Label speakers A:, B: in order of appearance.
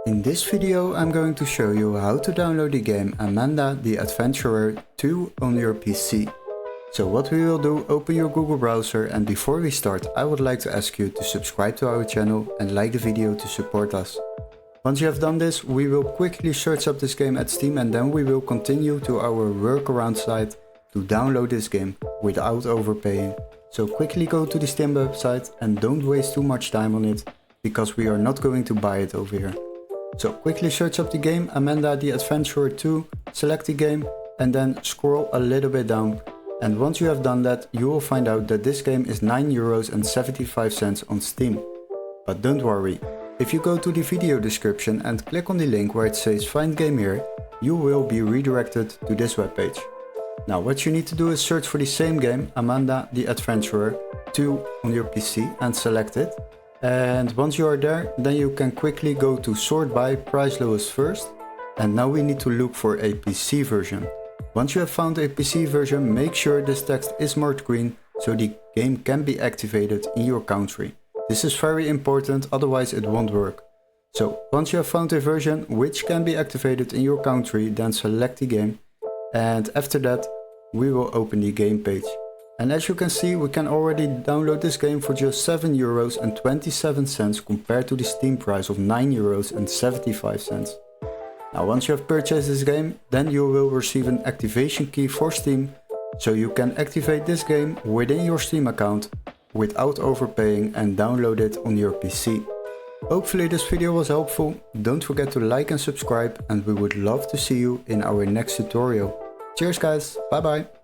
A: In this video I'm going to show you how to download the game Amanda the Adventurer 2 on your PC. So what we will do, open your Google browser, and before we start I would like to ask you to subscribe to our channel and like the video to support us. Once you have done this, we will quickly search up this game at Steam and then we will continue to our workaround site to download this game without overpaying. So quickly go to the Steam website and don't waste too much time on it, because we are not going to buy it over here. So quickly search up the game Amanda the Adventurer 2, select the game and then scroll a little bit down. And once you have done that, you will find out that this game is €9.75 on Steam. But don't worry, if you go to the video description and click on the link where it says find game here, you will be redirected to this webpage. Now what you need to do is search for the same game, Amanda the Adventurer 2 on your PC, and select it. And once you are there, then you can quickly go to sort by price lowest first. And now we need to look for a PC version. Once you have found a PC version, make sure this text is marked green so the game can be activated in your country. This is very important, otherwise it won't work. So once you have found a version which can be activated in your country, then select the game. And after that, we will open the game page. And as you can see, we can already download this game for just €7.27 compared to the Steam price of €9.75. Now once you have purchased this game, then you will receive an activation key for Steam, so you can activate this game within your Steam account without overpaying and download it on your PC. Hopefully this video was helpful. Don't forget to like and subscribe, and we would love to see you in our next tutorial. Cheers guys, bye bye!